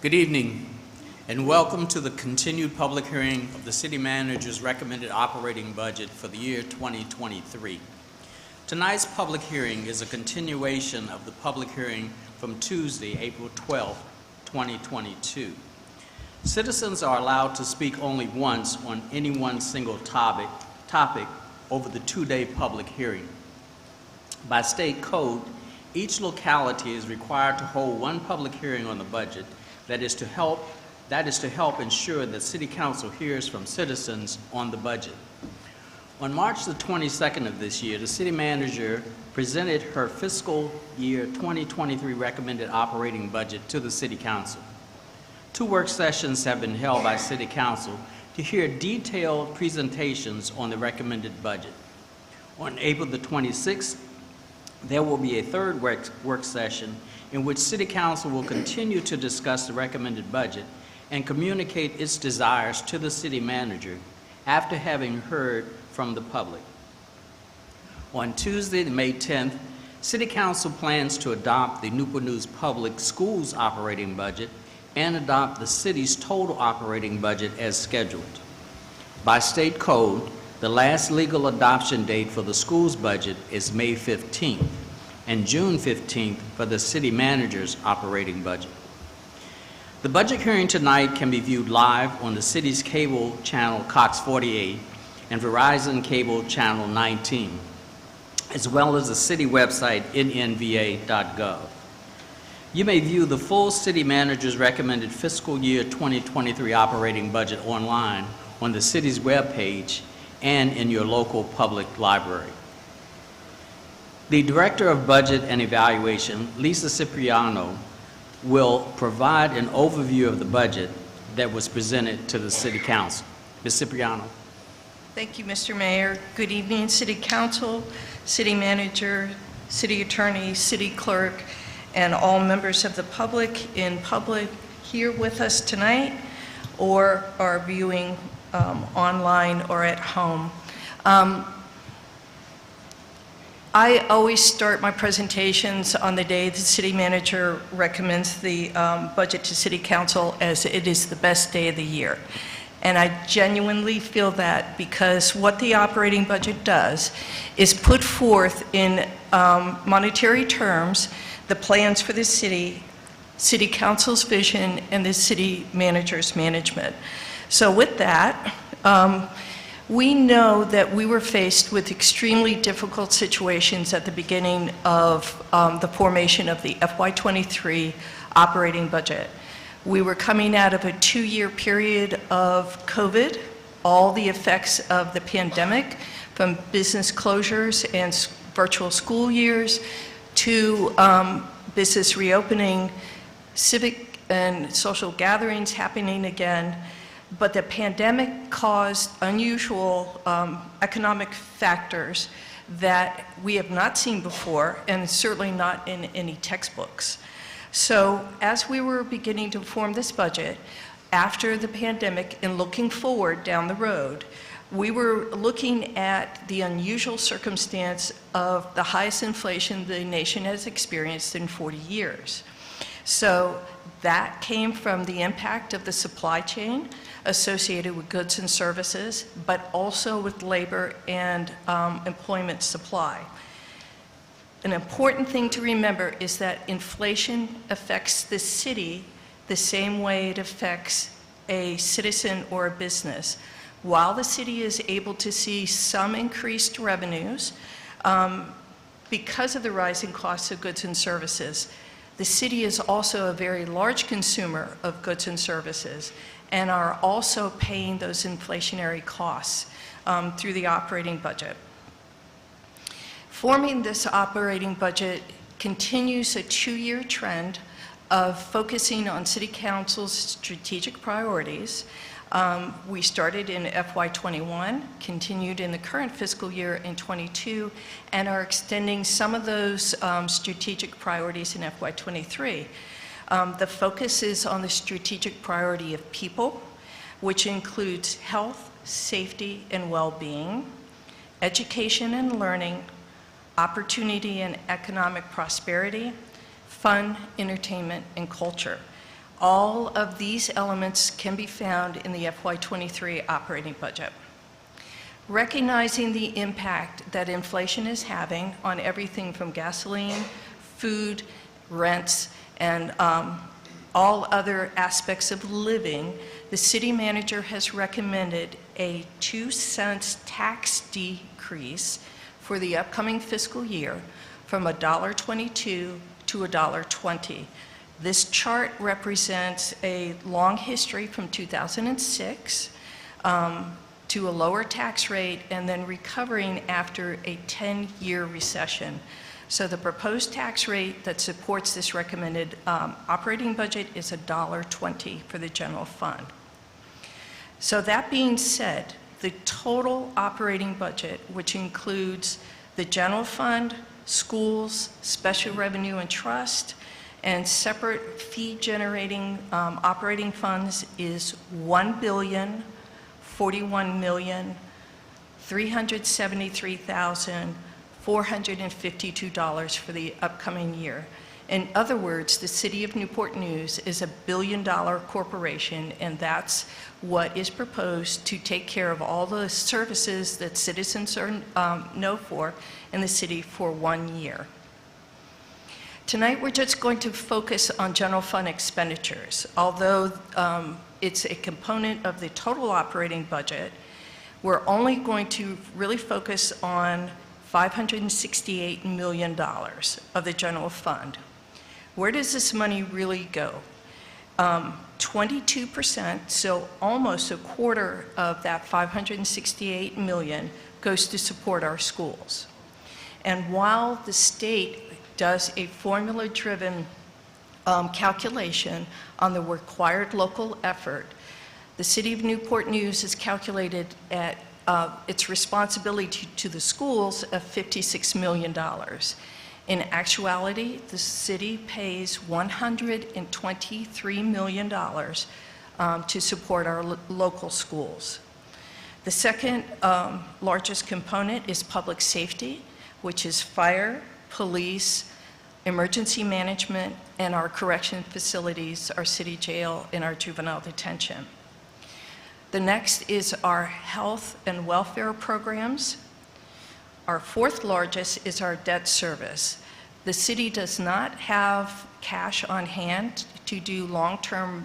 Good evening, and welcome to the continued public hearing of the City Manager's recommended operating budget for the year 2023. Tonight's public hearing is a continuation of the public hearing from Tuesday, April 12, 2022. Citizens are allowed to speak only once on any one single topic over the two-day public hearing. By state code, each locality is required to hold one public hearing on the budget that is to help ensure that City Council hears from citizens on the budget. On March the 22nd of this year, the City Manager presented her fiscal year 2023 recommended operating budget to the City Council. Two work sessions have been held by City Council to hear detailed presentations on the recommended budget. On April the 26th, there will be a third work session in which City Council will continue to discuss the recommended budget and communicate its desires to the City Manager after having heard from the public. On Tuesday, May 10th, City Council plans to adopt the Newport News Public Schools operating budget and adopt the city's total operating budget as scheduled. By state code, the last legal adoption date for the schools budget is May 15th and June 15th for the City Manager's operating budget. The budget hearing tonight can be viewed live on the city's cable channel Cox 48 and Verizon Cable Channel 19, as well as the city website nnva.gov. You may view the full City Manager's recommended fiscal year 2023 operating budget online on the city's webpage and in your local public library. The Director of Budget and Evaluation, Lisa Cipriano, will provide an overview of the budget that was presented to the City Council. Ms. Cipriano. Thank you, Mr. Mayor. Good evening, City Council, City Manager, City Attorney, City Clerk, and all members of the public in public here with us tonight or are viewing online or at home. I always start my presentations on the day the City Manager recommends the budget to City Council as it is the best day of the year. And I genuinely feel that because what the operating budget does is put forth in monetary terms the plans for the city, City Council's vision, and the City Manager's management. So with that, we know that we were faced with extremely difficult situations at the beginning of the formation of the FY2023 operating budget. We were coming out of a 2-year period of COVID, all the effects of the pandemic, from business closures and virtual school years to business reopening, civic and social gatherings happening again. But the pandemic caused unusual economic factors that we have not seen before, and certainly not in any textbooks. So as we were beginning to form this budget, after the pandemic and looking forward down the road, we were looking at the unusual circumstance of the highest inflation the nation has experienced in 40 years. So that came from the impact of the supply chain associated with goods and services, but also with labor and employment supply. An important thing to remember is that inflation affects the city the same way it affects a citizen or a business. While the city is able to see some increased revenues because of the rising costs of goods and services, the city is also a very large consumer of goods and services and are also paying those inflationary costs through the operating budget. Forming this operating budget continues a 2-year trend of focusing on City Council's strategic priorities. We started in FY21, continued in the current fiscal year in 22, and are extending some of those strategic priorities in FY23. The focus is on the strategic priority of people, which includes health, safety, and well-being, education and learning, opportunity and economic prosperity, fun, entertainment, and culture. All of these elements can be found in the FY23 operating budget. Recognizing the impact that inflation is having on everything from gasoline, food, rents, and all other aspects of living, the city manager has recommended a 2-cent tax decrease for the upcoming fiscal year from $1.22 to $1.20. This chart represents a long history from 2006 to a lower tax rate and then recovering after a 10-year recession. So the proposed tax rate that supports this recommended operating budget is $1.20 for the general fund. So that being said, the total operating budget, which includes the general fund, schools, special revenue and trust, and separate fee-generating operating funds, is $1,041,373,452 for the upcoming year. In other words, the City of Newport News is a billion-dollar corporation, and that's what is proposed to take care of all the services that citizens know for in the city for 1 year. Tonight, we're just going to focus on general fund expenditures. Although it's a component of the total operating budget, we're only going to really focus on $568 million of the general fund. Where does this money really go? 22%, so almost a quarter of that $568 million, goes to support our schools. And while the state does a formula-driven calculation on the required local effort, the City of Newport News is calculated at its responsibility to the schools of $56 million. In actuality, the city pays $123 million to support our local schools. The second largest component is public safety, which is fire, police, emergency management, and our correction facilities, our city jail, and our juvenile detention. The next is our health and welfare programs. Our fourth largest is our debt service. The city does not have cash on hand to do long-term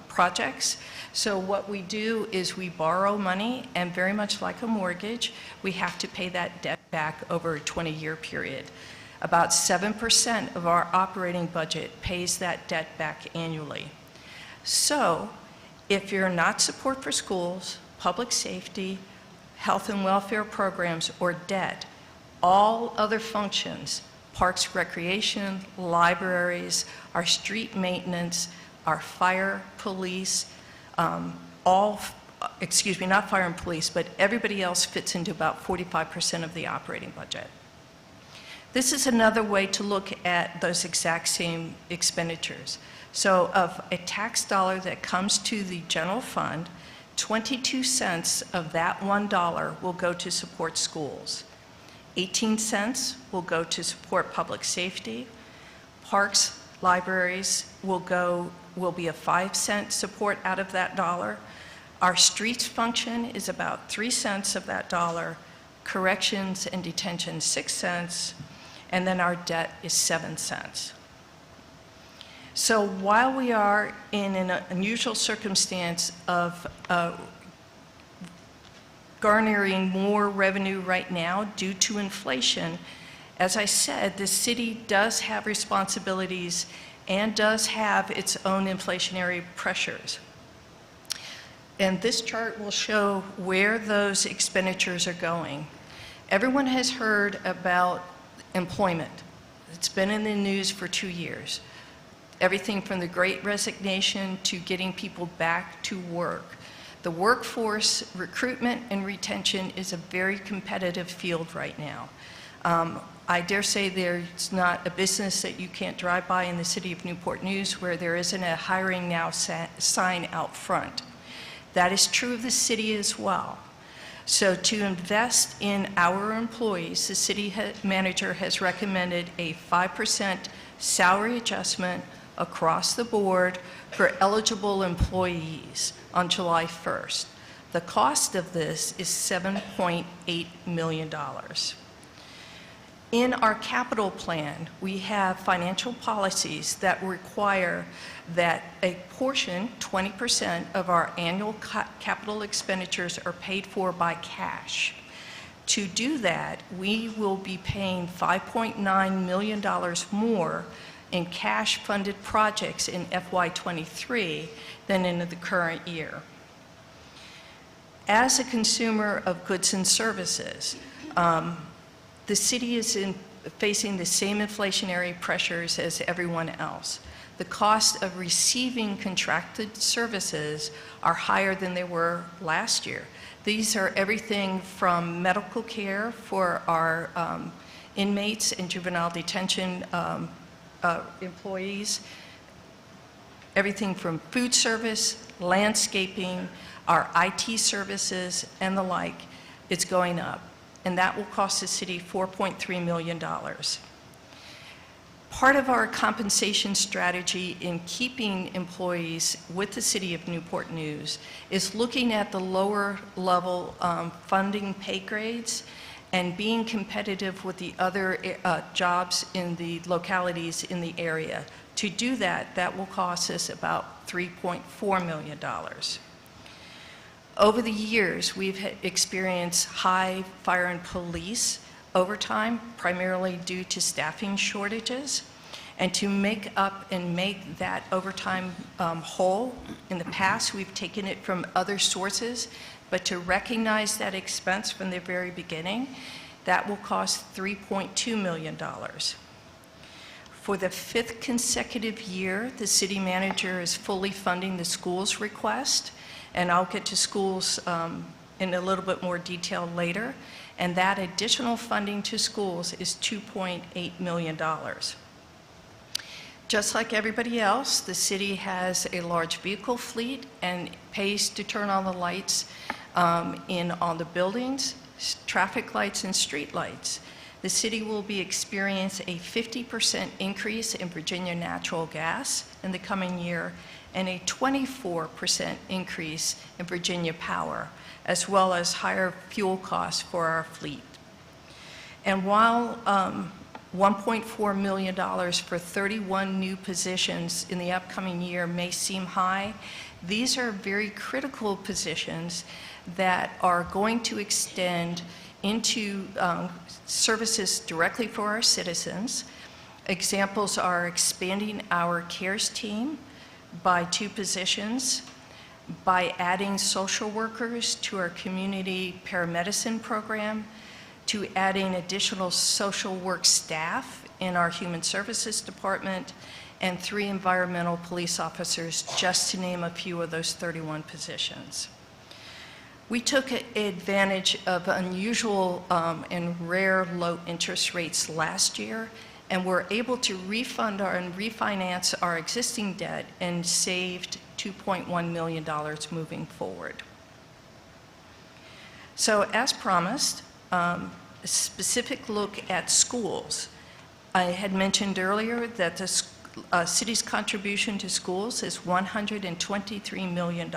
projects, so what we do is we borrow money, and very much like a mortgage, we have to pay that debt back over a 20-year period. About 7% of our operating budget pays that debt back annually. So if you're not support for schools, public safety, health and welfare programs, or debt, all other functions, parks, recreation, libraries, our street maintenance, our fire, police, not fire and police, but everybody else fits into about 45% of the operating budget. This is another way to look at those exact same expenditures. So of a tax dollar that comes to the general fund, 22 cents of that $1 will go to support schools. 18 cents will go to support public safety. Parks, libraries will be a 5-cent support out of that dollar. Our streets function is about 3 cents of that dollar. Corrections and detention, 6 cents. And then our debt is 7 cents. So while we are in an unusual circumstance of garnering more revenue right now due to inflation, as I said, the city does have responsibilities and does have its own inflationary pressures. And this chart will show where those expenditures are going. Everyone has heard about employment. It's been in the news for 2 years. Everything from the Great Resignation to getting people back to work. The workforce recruitment and retention is a very competitive field right now. I dare say there's not a business that you can't drive by in the City of Newport News where there isn't a hiring now sign out front. That is true of the city as well. So to invest in our employees, the city manager has recommended a 5% salary adjustment across the board for eligible employees on July 1st. The cost of this is $7.8 million. In our capital plan, we have financial policies that require that a portion, 20% of our annual capital expenditures are paid for by cash. To do that, we will be paying $5.9 million more in cash-funded projects in FY23 than in the current year. As a consumer of goods and services, the city is facing the same inflationary pressures as everyone else. The cost of receiving contracted services are higher than they were last year. These are everything from medical care for our inmates and juvenile detention employees, everything from food service, landscaping, our IT services, and the like. It's going up, and that will cost the city $4.3 million. Part of our compensation strategy in keeping employees with the City of Newport News is looking at the lower level funding pay grades and being competitive with the other jobs in the localities in the area. To do that, that will cost us about $3.4 million. Over the years, we've experienced high fire and police overtime, primarily due to staffing shortages. And to make up and make that overtime whole, in the past, we've taken it from other sources, but to recognize that expense from the very beginning, that will cost $3.2 million. For the 5th consecutive year, the city manager is fully funding the school's request, and I'll get to schools in a little bit more detail later, and that additional funding to schools is $2.8 million. Just like everybody else, the city has a large vehicle fleet and pays to turn on the lights on the buildings, traffic lights, and street lights. The city will be experiencing a 50% increase in Virginia natural gas in the coming year and a 24% increase in Virginia power, as well as higher fuel costs for our fleet. And while $1.4 million for 31 new positions in the upcoming year may seem high, these are very critical positions that are going to extend into services directly for our citizens. Examples are expanding our CARES team by 2 positions, by adding social workers to our community paramedicine program, to adding additional social work staff in our human services department, and 3 environmental police officers, just to name a few of those 31 positions. We took advantage of unusual and rare low interest rates last year, and were able to refund and refinance our existing debt and saved $2.1 million moving forward. So as promised, a specific look at schools. I had mentioned earlier that the city's contribution to schools is $123 million.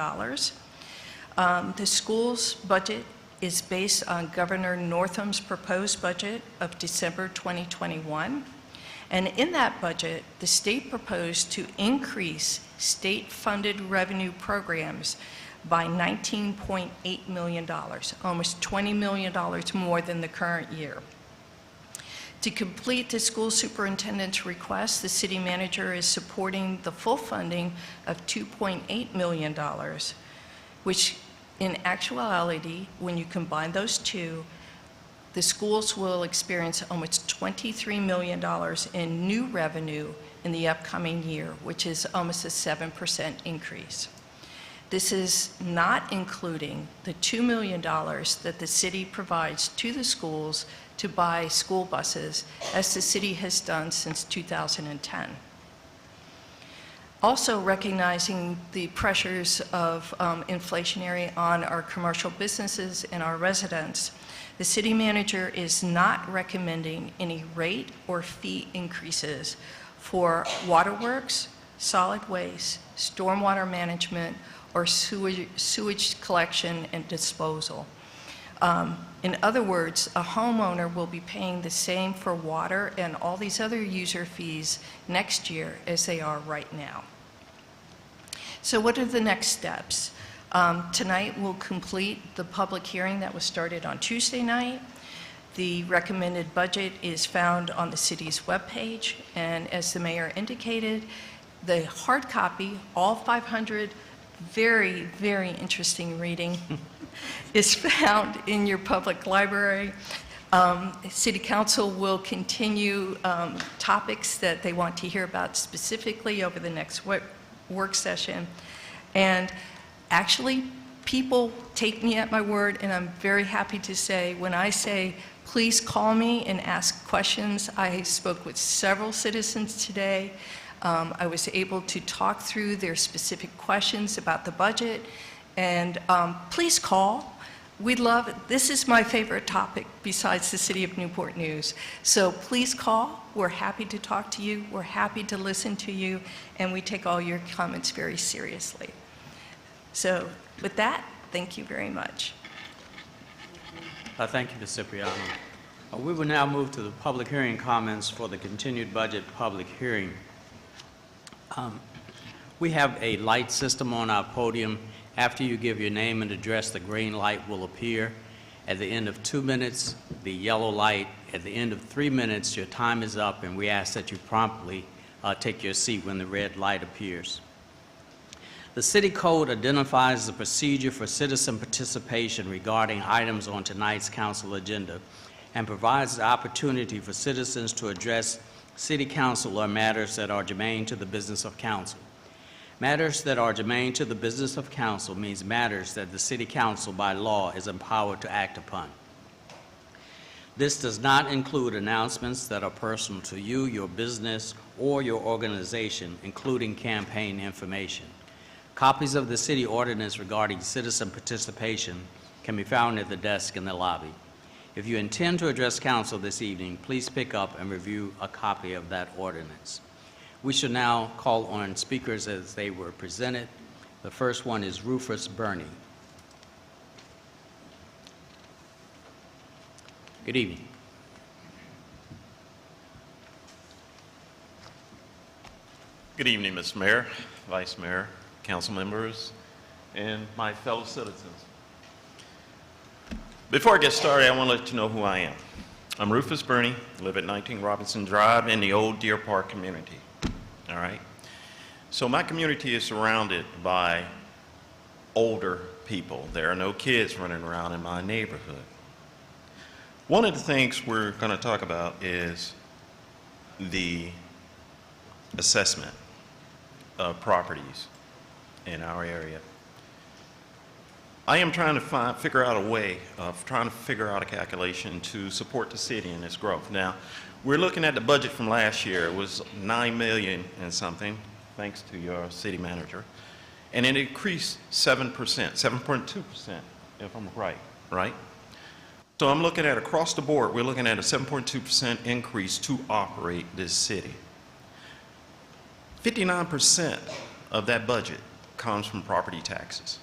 The school's budget is based on Governor Northam's proposed budget of December 2021. And in that budget, the state proposed to increase state-funded revenue programs by $19.8 million, almost $20 million more than the current year. To complete the school superintendent's request, the city manager is supporting the full funding of $2.8 million, which in actuality, when you combine those two, the schools will experience almost $23 million in new revenue in the upcoming year, which is almost a 7% increase. This is not including the $2 million that the city provides to the schools to buy school buses, as the city has done since 2010. Also recognizing the pressures of inflationary on our commercial businesses and our residents, the city manager is not recommending any rate or fee increases for waterworks, solid waste, stormwater management, or sewage collection and disposal. In other words, a homeowner will be paying the same for water and all these other user fees next year as they are right now. So what are the next steps? Tonight we'll complete the public hearing that was started on Tuesday night. The recommended budget is found on the city's webpage, and as the mayor indicated, the hard copy, all 500, very, very interesting reading, is found in your public library. City Council will continue topics that they want to hear about specifically over the next work session. And actually, people take me at my word, and I'm very happy to say, when I say, please call me and ask questions, I spoke with several citizens today. I was able to talk through their specific questions about the budget, and please call. We'd love it. This is my favorite topic besides the City of Newport news. So please call. We're happy to talk to you. We're happy to listen to you, and we take all your comments very seriously. So with that, thank you very much. Thank you, Ms. Cipriano. We will now move to the public hearing comments for the continued budget public hearing. We have a light system on our podium. After you give your name and address, the green light will appear. At the end of 2 minutes, the yellow light. At the end of 3 minutes, your time is up, and we ask that you promptly take your seat when the red light appears. The City Code identifies the procedure for citizen participation regarding items on tonight's council agenda and provides the opportunity for citizens to address City Council on matters that are germane to the business of council. Matters that are germane to the business of council means matters that the City Council by law is empowered to act upon. This does not include announcements that are personal to you, your business, or your organization, including campaign information. Copies of the city ordinance regarding citizen participation can be found at the desk in the lobby. If you intend to address council this evening, please pick up and review a copy of that ordinance. We shall now call on speakers as they were presented. The first one is Rufus Burney. Good evening. Good evening, Mr. Mayor, Vice Mayor, council members, and my fellow citizens. Before I get started, I want to let you know who I am. I'm Rufus Burney, live at 19 Robinson Drive in the old Deer Park community. All right? So my community is surrounded by older people. There are no kids running around in my neighborhood. One of the things we're going to talk about is the assessment of properties in our area. I am trying to figure out a way of trying to figure out a calculation to support the city in its growth. Now, we're looking at the budget from last year. It was $9 million and something, thanks to your city manager, and it increased 7%, 7.2%, if I'm right? So I'm looking at across the board, we're looking at a 7.2% increase to operate this city. 59% of that budget comes from property taxes.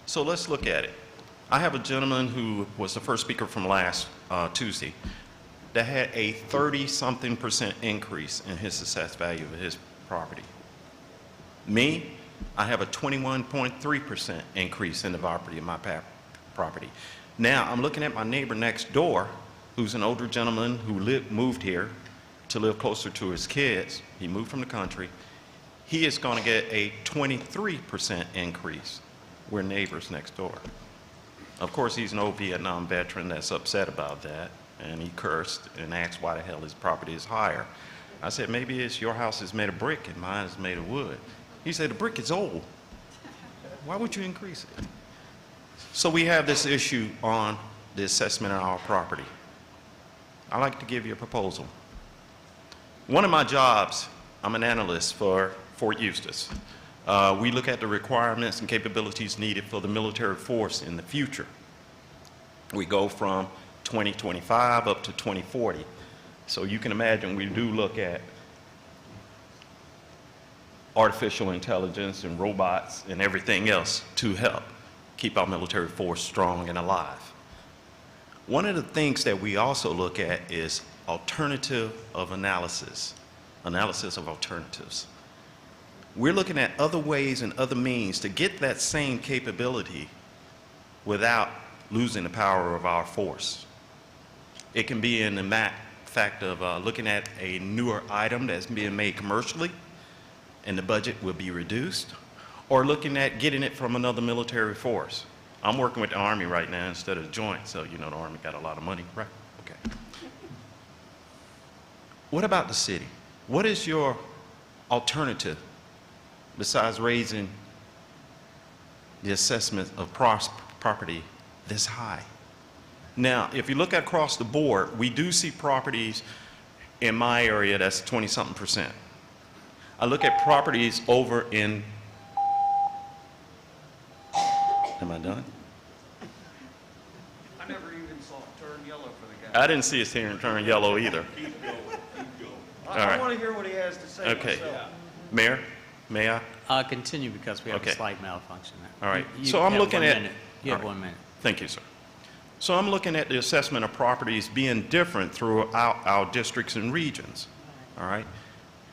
So let's look at it. I have a gentleman who was the first speaker from last Tuesday that had a 30-something% increase in his assessed value of his property. Me, I have a 21.3% increase in the property of my property. Now, I'm looking at my neighbor next door, who's an older gentleman who moved here to live closer to his kids. He moved from the country. He is going to get a 23% increase. We're neighbors next door. Of course, he's an old Vietnam veteran that's upset about that, and he cursed and asked why the hell his property is higher. I said, maybe it's your house is made of brick and mine is made of wood. He said, the brick is old. Why would you increase it? So we have this issue on the assessment of our property. I'd like to give you a proposal. One of my jobs, I'm an analyst for Fort Eustis. We look at the requirements and capabilities needed for the military force in the future. We go from 2025 up to 2040. So you can imagine we do look at artificial intelligence and robots and everything else to help keep our military force strong and alive. One of the things that we also look at is alternative of analysis of alternatives. We're looking at other ways and other means to get that same capability without losing the power of our force. It can be in the fact of looking at a newer item that's being made commercially and the budget will be reduced, or looking at getting it from another military force. I'm working with the Army right now instead of the Joint, so you know the Army got a lot of money, right? Okay. What about the city? What is your alternative besides raising the assessment of property this high? Now, if you look across the board, we do see properties in my area that's 20-something%. I look at properties over in, am I done? I never even saw it turn yellow for the guy. I didn't see his hair turn yellow either. Keep going, keep going. All I right. want to hear what he has to say Okay. myself. Mayor, may I? Continue because we have Okay. a slight malfunction there. All right. You So I'm have looking 1 at- minute. You have all right. 1 minute. Thank you, sir. So I'm looking at the assessment of properties being different throughout our districts and regions, all right?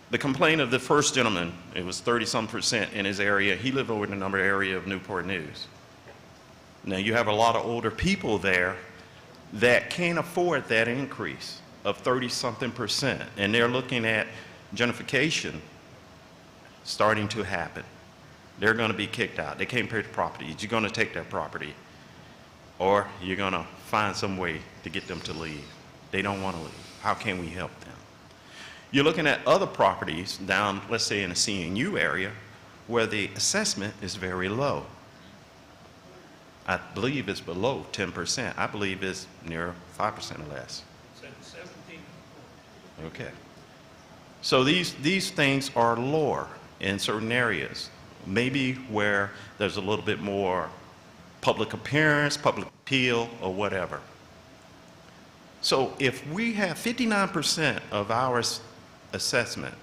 The complaint of the first gentleman, it was 30-some% in his area. He lived over in the number area of Newport News. Now, you have a lot of older people there that can't afford that increase of 30-something%, and they're looking at gentrification starting to happen. They're going to be kicked out. They can't pay the property. You're going to take that property, or you're going to find some way to get them to leave. They don't want to leave. How can we help them? You're looking at other properties down, let's say in the CNU area, where the assessment is very low. I believe it's below 10%. I believe it's near 5% or less. 17. Okay. So these things are lower in certain areas, maybe where there's a little bit more public appearance, public appeal, or whatever. So if we have 59% of our assessment,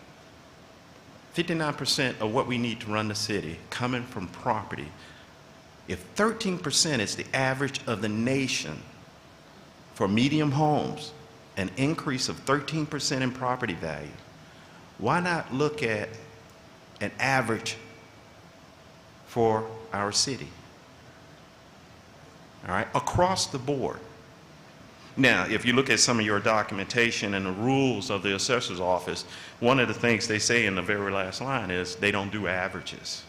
59% of what we need to run the city coming from property, if 13% is the average of the nation for medium homes, an increase of 13% in property value, why not look at an average for our city? All right, across the board. Now, if you look at some of your documentation and the rules of the assessor's office, one of the things they say in the very last line is they don't do averages.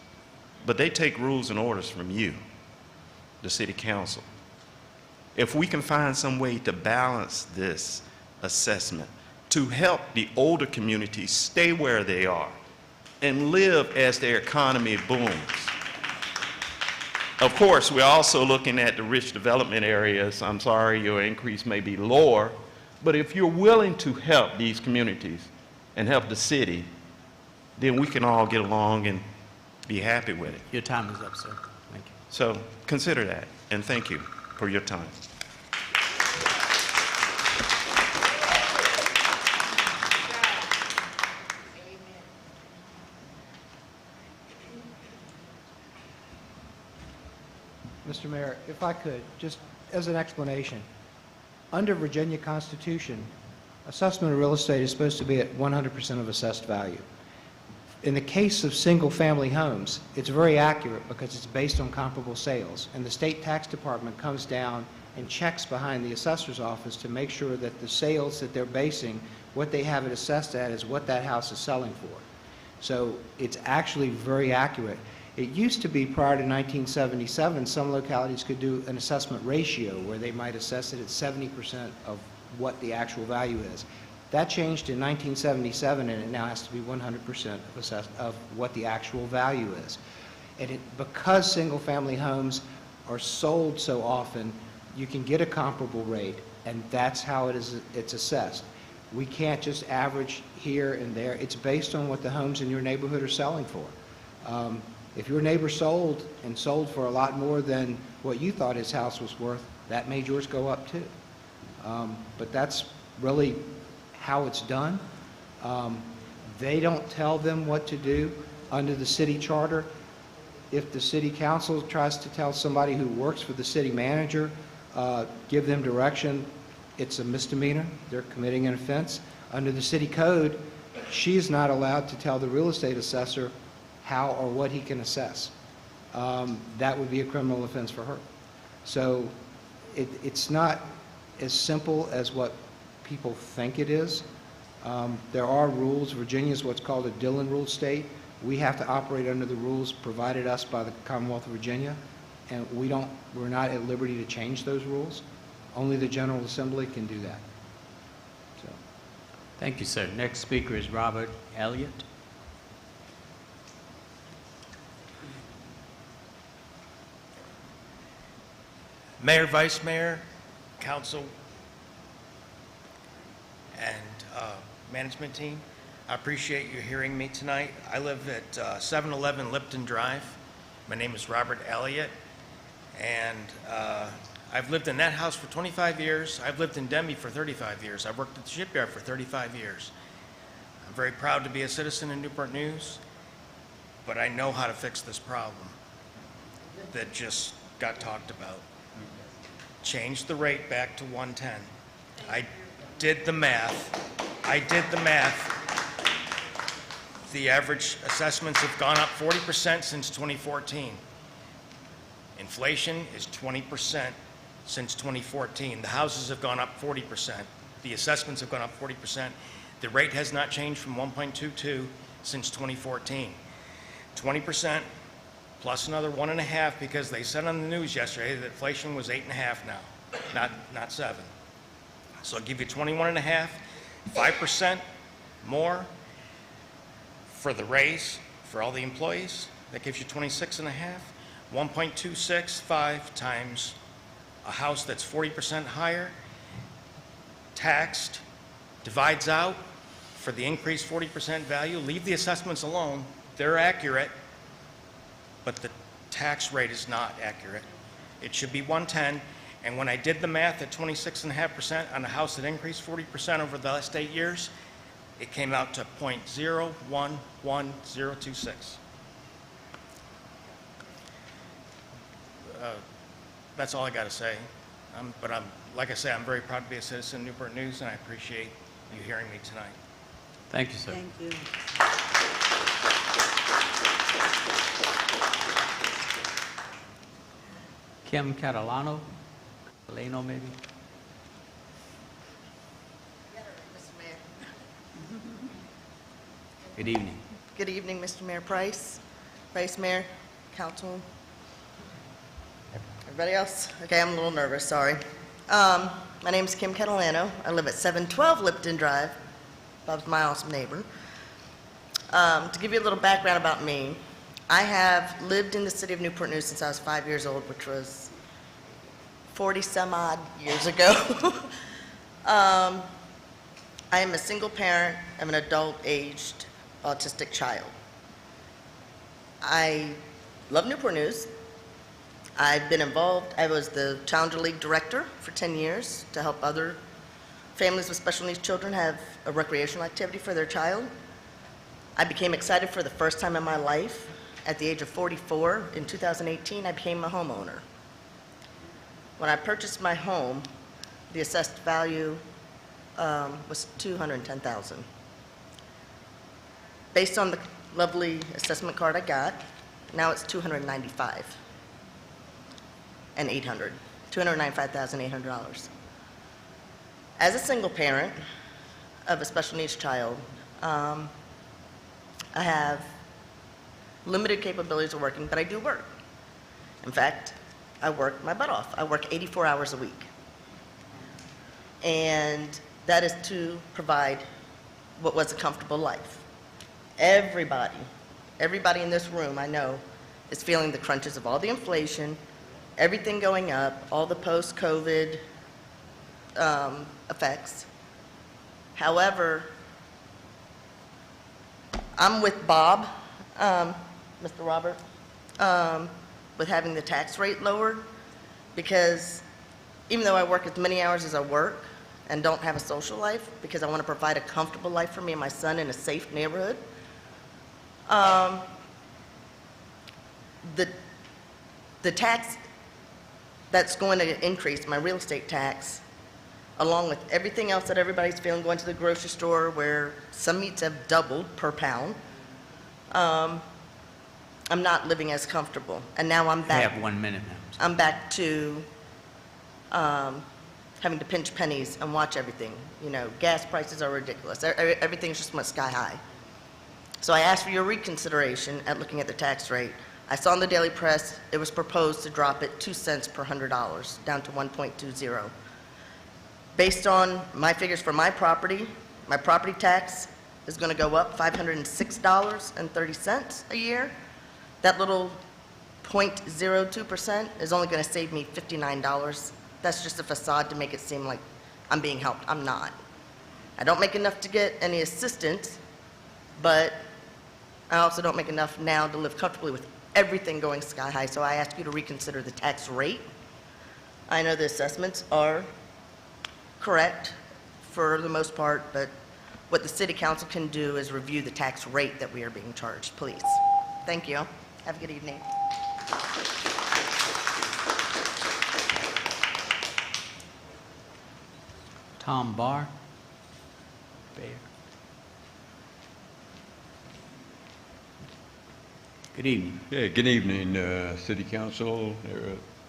But they take rules and orders from you, the city council. If we can find some way to balance this assessment to help the older communities stay where they are and live as their economy booms. Of course, we're also looking at the rich development areas. I'm sorry, your increase may be lower, but if you're willing to help these communities and help the city, then we can all get along and be happy with it. Your time is up, sir. Thank you. So consider that, and thank you for your time. Mr. Mayor, if I could, just as an explanation, under Virginia Constitution, assessment of real estate is supposed to be at 100% of assessed value. In the case of single-family homes, it's very accurate because it's based on comparable sales, and the state tax department comes down and checks behind the assessor's office to make sure that the sales that they're basing, what they have it assessed at is what that house is selling for. So it's actually very accurate. It used to be prior to 1977, some localities could do an assessment ratio where they might assess it at 70% of what the actual value is. That changed in 1977, and it now has to be 100% of what the actual value is. And because single-family homes are sold so often, you can get a comparable rate, and that's how it's assessed. We can't just average here and there. It's based on what the homes in your neighborhood are selling for. If your neighbor sold for a lot more than what you thought his house was worth, that made yours go up too. But that's really how it's done. They don't tell them what to do. Under the city charter, if the city council tries to tell somebody who works for the city manager, give them direction, it's a misdemeanor. They're committing an offense. Under the city code, she's not allowed to tell the real estate assessor how or what he can assess. That would be a criminal offense for her. So it's not as simple as what people think it is. There are rules. Virginia is what's called a Dillon rule state. We have to operate under the rules provided us by the Commonwealth of Virginia, and we're not at liberty to change those rules. Only the General Assembly can do that. So. Thank you, sir. Next speaker is Robert Elliott. Mayor, Vice Mayor, Council, and management team, I appreciate you hearing me tonight. I live at 711 Lipton Drive. My name is Robert Elliott, and I've lived in that house for 25 years. I've lived in Denby for 35 years. I've worked at the shipyard for 35 years. I'm very proud to be a citizen in Newport News, but I know how to fix this problem that just got talked about. Change the rate back to 110. I did the math. The average assessments have gone up 40% since 2014. Inflation is 20% since 2014. The houses have gone up 40%. The assessments have gone up 40%. The rate has not changed from 1.22 since 2014. 20% plus another 1.5 because they said on the news yesterday that inflation was 8.5 now, not 7. So I'll give you 21.5, 5% more for the raise for all the employees. That gives you 26.5. 1.265 times a house that's 40% higher, taxed, divides out for the increased 40% value. Leave the assessments alone. They're accurate, but the tax rate is not accurate. It should be 110. And when I did the math at 26.5% on a house that increased 40% over the last 8 years, it came out to 0.011026. That's all I got to say. But like I say, I'm very proud to be a citizen of Newport News, and I appreciate you hearing me tonight. Thank you, sir. Thank you. Kim Catalano, Catalano maybe? Mr. Mayor. Good evening. Good evening, Mr. Mayor Price, Vice Mayor, Council, everybody else. Okay, I'm a little nervous, sorry. My name is Kim Catalano. I live at 712 Lipton Drive. Bob's my awesome neighbor. To give you a little background about me, I have lived in the city of Newport News since I was 5 years old, which was 40 some odd years ago. I am a single parent of an adult-aged autistic child. I love Newport News. I've been involved. I was the Challenger League director for 10 years to help other families with special needs children have a recreational activity for their child. I became excited for the first time in my life. At the age of 44, in 2018, I became a homeowner. When I purchased my home, the assessed value was $210,000. Based on the lovely assessment card I got, now it's $295,800. $295,800. As a single parent of a special needs child, I have limited capabilities of working, but I do work. In fact, I work my butt off. I work 84 hours a week. And that is to provide what was a comfortable life. Everybody in this room, I know, is feeling the crunches of all the inflation, everything going up, all the post-COVID effects. However, I'm with Bob, Mr. Robert, with having the tax rate lowered, because even though I work as many hours as I work and don't have a social life, because I want to provide a comfortable life for me and my son in a safe neighborhood, the tax that's going to increase, my real estate tax, along with everything else that everybody's feeling, going to the grocery store where some meats have doubled per pound, I'm not living as comfortable. And now I'm You back. have 1 minute, ma'am. I'm back to having to pinch pennies and watch everything. You know, gas prices are ridiculous. Everything's just went sky high. So I asked for your reconsideration at looking at the tax rate. I saw in the Daily Press it was proposed to drop it 2 cents per $100, down to 1.20. Based on my figures for my property tax is going to go up $506.30 a year. That little 0.02% is only going to save me $59. That's just a facade to make it seem like I'm being helped. I'm not. I don't make enough to get any assistance, but I also don't make enough now to live comfortably with everything going sky high, so I ask you to reconsider the tax rate. I know the assessments are correct for the most part, but what the city council can do is review the tax rate that we are being charged, please. Thank you. Have a good evening. Tom Barr. Bayer. Good evening. Yeah, good evening, City Council,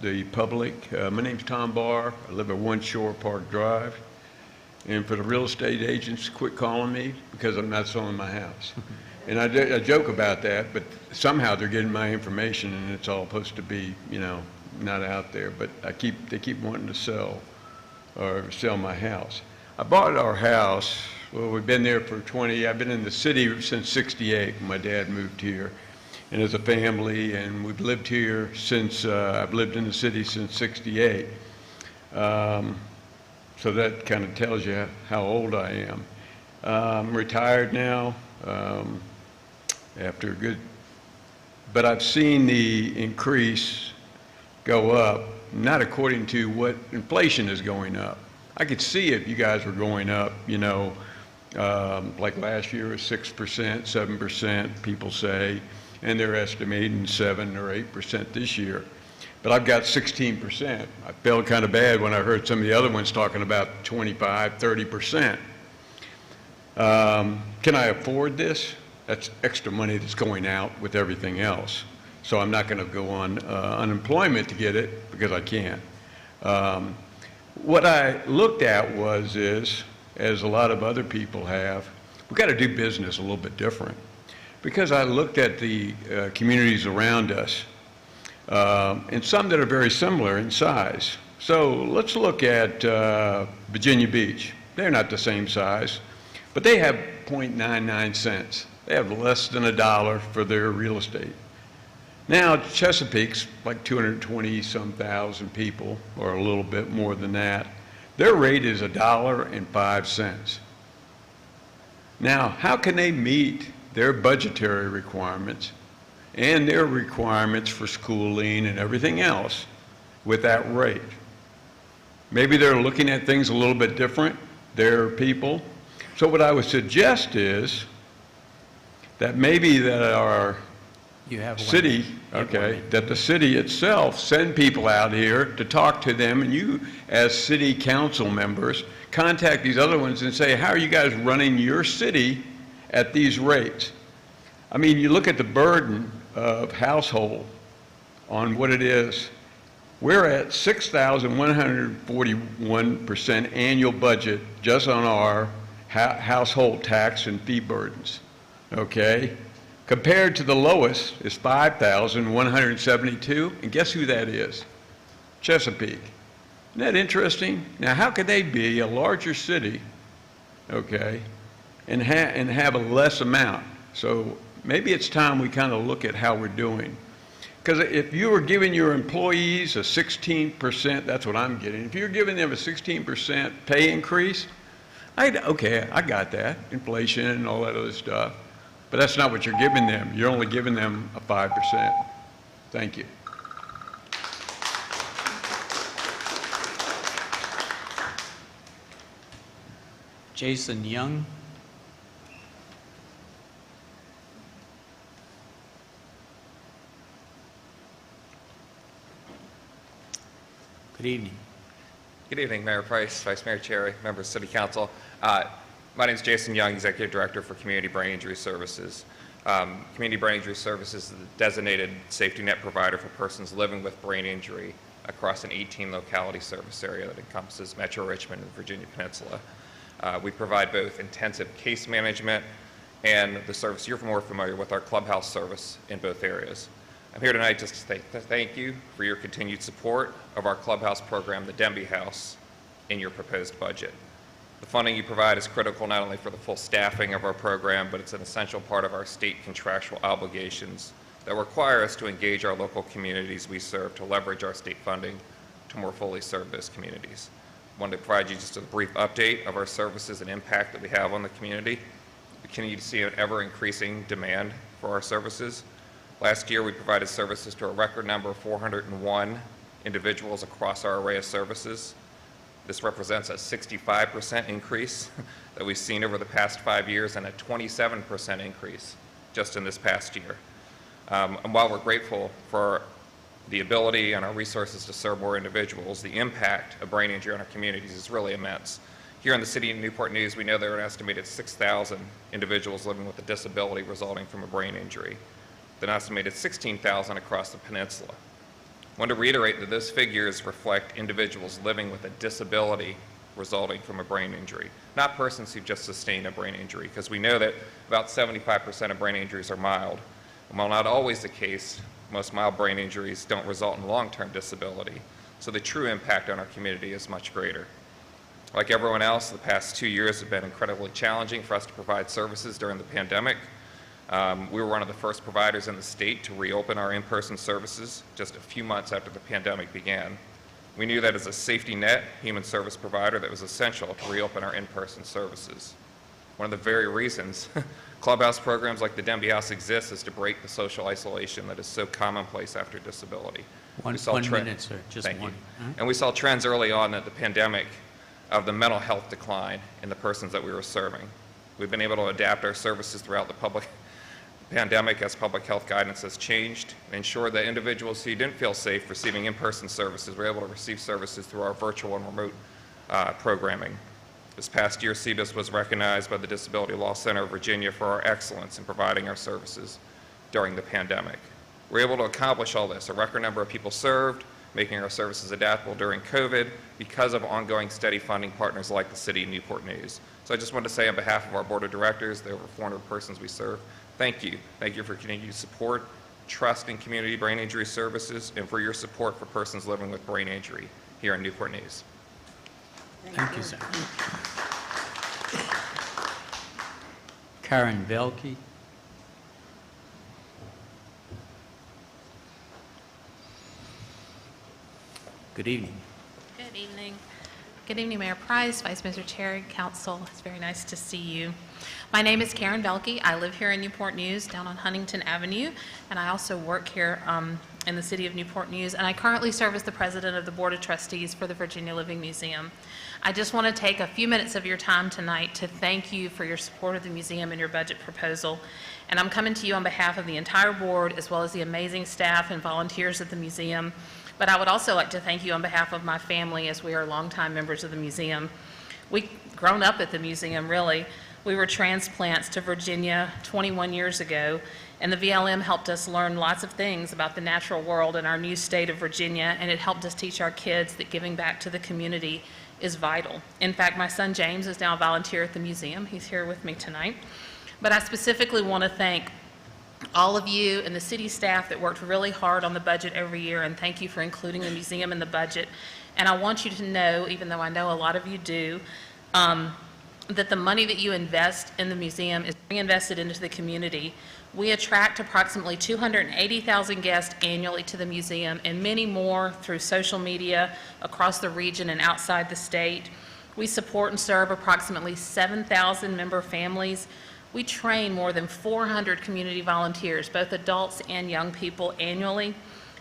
the public. My name's Tom Barr. I live at One Shore Park Drive. And for the real estate agents, quit calling me because I'm not selling my house. And I joke about that, but somehow they're getting my information and it's all supposed to be, you know, not out there. But they keep wanting to sell my house. I bought our house. Well, we've been there for I've been in the city since '68 when my dad moved here. And as a family, and we've lived here since, I've lived in the city since '68. So that kind of tells you how old I am. I'm retired now, after a good, but I've seen the increase go up, not according to what inflation is going up. I could see if you guys were going up, you know, like last year was 6%, 7%, people say, and they're estimating 7 or 8% this year. But I've got 16%. I felt kind of bad when I heard some of the other ones talking about 25, 30%. Can I afford this? That's extra money that's going out with everything else. So I'm not going to go on unemployment to get it because I can't. What I looked at is, as a lot of other people have, we've got to do business a little bit different. Because I looked at the communities around us, and some that are very similar in size. So let's look at Virginia Beach. They're not the same size, but they have 0.99 cents. They have less than $1 for their real estate. Now, Chesapeake's like 220-some thousand people, or a little bit more than that. Their rate is $1.05. Now, how can they meet their budgetary requirements and their requirements for schooling and everything else with that rate? Maybe they're looking at things a little bit different, their people. So what I would suggest is that maybe that our You have 1 city, minute. You have 1 okay, minute. that the city itself send people out here to talk to them, and you as city council members contact these other ones and say, how are you guys running your city at these rates? I mean, you look at the burden of household on what it is. We're at 6,141% annual budget just on our household tax and fee burdens, okay? Compared to the lowest is 5,172, and guess who that is? Chesapeake. Isn't that interesting? Now, how could they be a larger city, okay, and have a less amount? So maybe it's time we kind of look at how we're doing. Because if you were giving your employees a 16%, that's what I'm getting. If you're giving them a 16% pay increase, okay, I got that, inflation and all that other stuff. But that's not what you're giving them. You're only giving them a 5%. Thank you. Jason Young. Good evening. Good evening, Mayor Price, Vice Mayor Cherry, members of City Council. My name is Jason Young, Executive Director for Community Brain Injury Services. Community Brain Injury Services is the designated safety net provider for persons living with brain injury across an 18-locality service area that encompasses Metro Richmond and the Virginia Peninsula. We provide both intensive case management and the service you're more familiar with, our clubhouse service in both areas. I'm here tonight just to thank you for your continued support of our clubhouse program, the Denby House, in your proposed budget. The funding you provide is critical not only for the full staffing of our program, but it's an essential part of our state contractual obligations that require us to engage our local communities we serve to leverage our state funding to more fully serve those communities. I wanted to provide you just a brief update of our services and impact that we have on the community. We continue to see an ever-increasing demand for our services. Last year, we provided services to a record number of 401 individuals across our array of services. This represents a 65% increase that we've seen over the past 5 years and a 27% increase just in this past year. And while we're grateful for the ability and our resources to serve more individuals, the impact of brain injury on our communities is really immense. Here in the city of Newport News, we know there are an estimated 6,000 individuals living with a disability resulting from a brain injury. An estimated 16,000 across the peninsula. I want to reiterate that those figures reflect individuals living with a disability resulting from a brain injury, not persons who just sustained a brain injury, because we know that about 75% of brain injuries are mild. And while not always the case, most mild brain injuries don't result in long-term disability, so the true impact on our community is much greater. Like everyone else, the past 2 years have been incredibly challenging for us to provide services during the pandemic. We were one of the first providers in the state to reopen our in-person services just a few months after the pandemic began. We knew that as a safety net human service provider that was essential to reopen our in-person services. One of the very reasons clubhouse programs like the Denby House exist is to break the social isolation that is so commonplace after disability. One minute, sir, just Thank one. you. And we saw trends early on at the pandemic of the mental health decline in the persons that we were serving. We've been able to adapt our services throughout the pandemic as public health guidance has changed, and ensure that individuals who didn't feel safe receiving in-person services were able to receive services through our virtual and remote programming. This past year, CBIS was recognized by the Disability Law Center of Virginia for our excellence in providing our services during the pandemic. We're able to accomplish all this, a record number of people served, making our services adaptable during COVID because of ongoing steady funding partners like the City of Newport News. So I just wanted to say on behalf of our Board of Directors, the over 400 persons we serve, thank you. Thank you for continued support, trust in community brain injury services, and for your support for persons living with brain injury here in Newport News. Thank you, sir. Karen Velke. Good evening. Good evening. Good evening, Mayor Price, Vice Mayor Cherry, Council. It's very nice to see you. My name is Karen Velke. I live here in Newport News down on Huntington Avenue, and I also work here in the city of Newport News, and I currently serve as the president of the Board of Trustees for the Virginia Living Museum. I just want to take a few minutes of your time tonight to thank you for your support of the museum and your budget proposal. And I'm coming to you on behalf of the entire board, as well as the amazing staff and volunteers at the museum. But I would also like to thank you on behalf of my family, as we are longtime members of the museum. We've grown up at the museum, really. We were transplants to Virginia 21 years ago, and the VLM helped us learn lots of things about the natural world in our new state of Virginia, and it helped us teach our kids that giving back to the community is vital. In fact, my son James is now a volunteer at the museum. He's here with me tonight. But I specifically want to thank all of you and the city staff that worked really hard on the budget every year, and thank you for including the museum in the budget. And I want you to know, even though I know a lot of you do, that the money that you invest in the museum is reinvested into the community. We attract approximately 280,000 guests annually to the museum, and many more through social media across the region and outside the state. We support and serve approximately 7,000 member families. We train more than 400 community volunteers, both adults and young people, annually,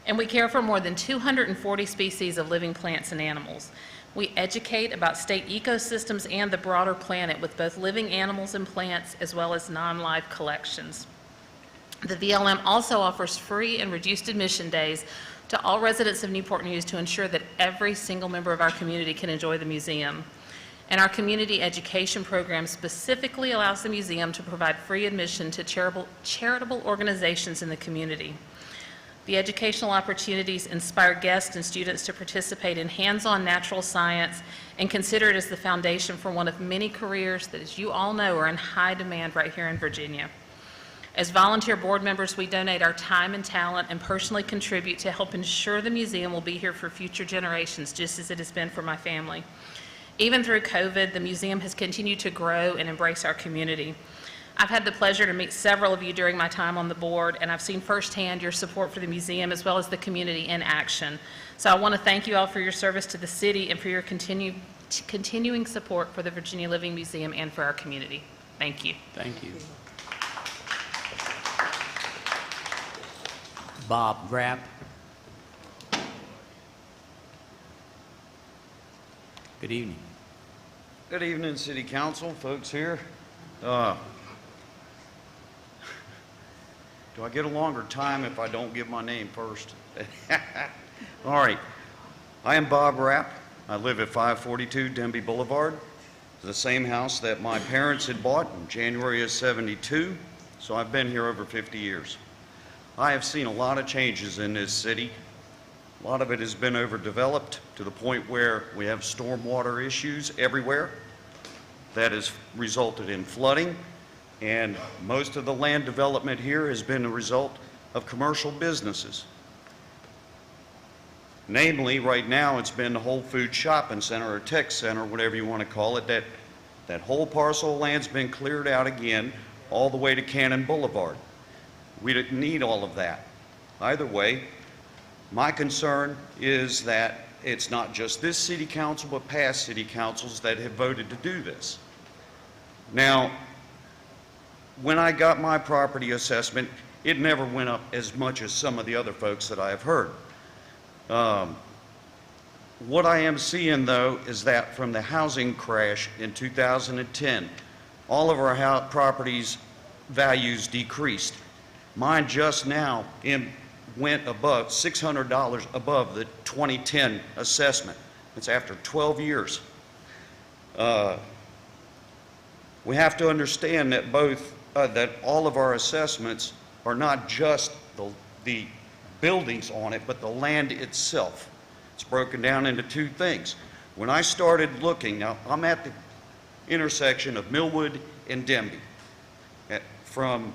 and we care for more than 240 species of living plants and animals. We educate about state ecosystems and the broader planet with both living animals and plants, as well as non-live collections. The VLM also offers free and reduced admission days to all residents of Newport News to ensure that every single member of our community can enjoy the museum. And our community education program specifically allows the museum to provide free admission to charitable organizations in the community. The educational opportunities inspire guests and students to participate in hands-on natural science and consider it as the foundation for one of many careers that, as you all know, are in high demand right here in Virginia. As volunteer board members, we donate our time and talent and personally contribute to help ensure the museum will be here for future generations, just as it has been for my family. Even through COVID, the museum has continued to grow and embrace our community. I've had the pleasure to meet several of you during my time on the board, and I've seen firsthand your support for the museum as well as the community in action. So I want to thank you all for your service to the city and for your continuing support for the Virginia Living Museum and for our community. Thank you. Thank you. Bob Grapp. Good evening. Good evening, City Council, folks here. Do I get a longer time if I don't give my name first? All right. I am Bob Rapp. I live at 542 Denby Boulevard, the same house that my parents had bought in January of '72, so I've been here over 50 years. I have seen a lot of changes in this city. A lot of it has been overdeveloped to the point where we have stormwater issues everywhere. That has resulted in flooding, and most of the land development here has been a result of commercial businesses. Namely, right now it's been the Whole Foods Shopping Center or Tech Center, whatever you want to call it. That whole parcel of land's been cleared out again all the way to Cannon Boulevard. We didn't need all of that. Either way, my concern is that it's not just this city council, but past city councils that have voted to do this. Now, when I got my property assessment, it never went up as much as some of the other folks that I have heard. What I am seeing, though, is that from the housing crash in 2010, all of our properties' values decreased. Mine just now went above $600 above the 2010 assessment. It's after 12 years. We have to understand that that all of our assessments are not just the buildings on it, but the land itself. It's broken down into two things. When I started looking, now I'm at the intersection of Millwood and Denby, from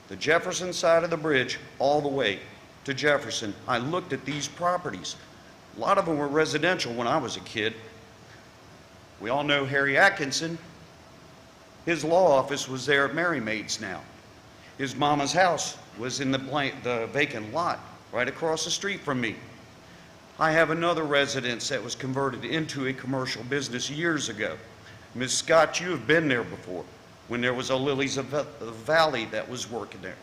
the Jefferson side of the bridge all the way to Jefferson. I looked at these properties. A lot of them were residential when I was a kid. We all know Harry Atkinson. His law office was there at Mary Maid's now. His mama's house was in the vacant lot right across the street from me. I have another residence that was converted into a commercial business years ago. Ms. Scott, you have been there before when there was a Lilies of the Valley that was working there.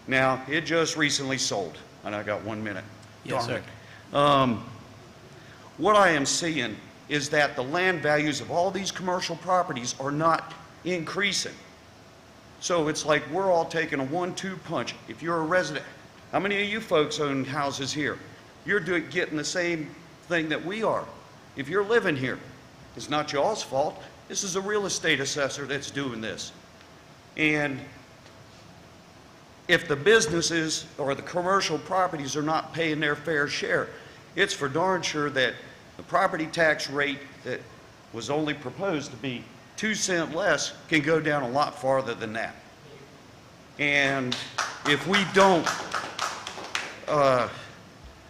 Now, it just recently sold, and I got 1 minute. Yes, Darn sir. it. What I am seeing is that the land values of all these commercial properties are not increasing. So it's like we're all taking a 1-2 punch. If you're a resident, how many of you folks own houses here? You're getting the same thing that we are. If you're living here, it's not y'all's fault. This is a real estate assessor that's doing this. And if the businesses or the commercial properties are not paying their fair share, it's for darn sure that the property tax rate that was only proposed to be 2 cents less can go down a lot farther than that. And if we don't,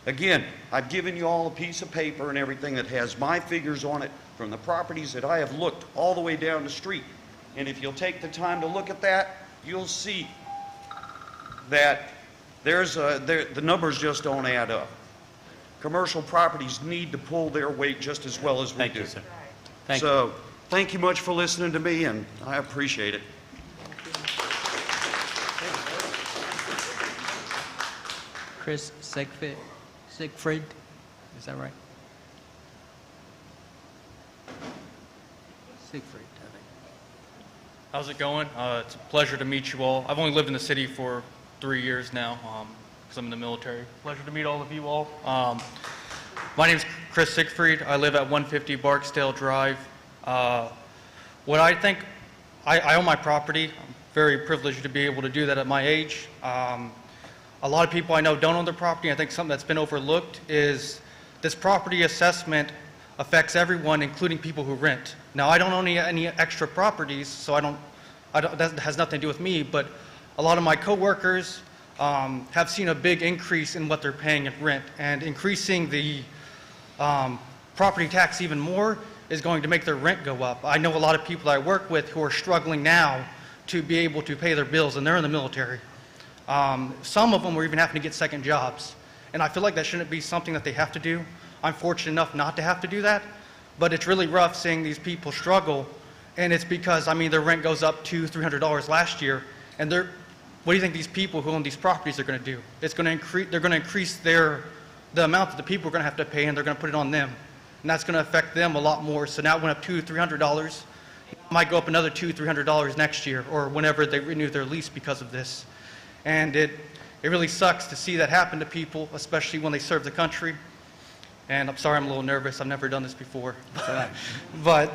again, I've given you all a piece of paper and everything that has my figures on it from the properties that I have looked all the way down the street. And if you'll take the time to look at that, you'll see that the numbers just don't add up. Commercial properties need to pull their weight just as well as we Thank do. you, sir. Thank you. So, thank you much for listening to me, and I appreciate it. Chris Siegfried, is that right? Siegfried, I think. How's it going? It's a pleasure to meet you all. I've only lived in the city for 3 years now. because I'm in the military. Pleasure to meet all of you all. My name is Chris Siegfried. I live at 150 Barksdale Drive. What I think, I own my property. I'm very privileged to be able to do that at my age. A lot of people I know don't own their property. I think something that's been overlooked is this property assessment affects everyone, including people who rent. Now, I don't own any extra properties, so that has nothing to do with me, but a lot of my coworkers have seen a big increase in what they're paying in rent, and increasing the property tax even more is going to make their rent go up. I know a lot of people I work with who are struggling now to be able to pay their bills, and they're in the military. Some of them are even having to get second jobs, and I feel like that shouldn't be something that they have to do. I'm fortunate enough not to have to do that, but it's really rough seeing these people struggle, and it's because, I mean, their rent goes up $200-300 last year, and what do you think these people who own these properties are going to do? It's going to increase, they're going to increase the amount that the people are going to have to pay, and they're going to put it on them, and that's going to affect them a lot more. So now it went up $200-300, it might go up another $200-300 next year, or whenever they renew their lease because of this. And it really sucks to see that happen to people, especially when they serve the country. And I'm sorry, I'm a little nervous. I've never done this before. But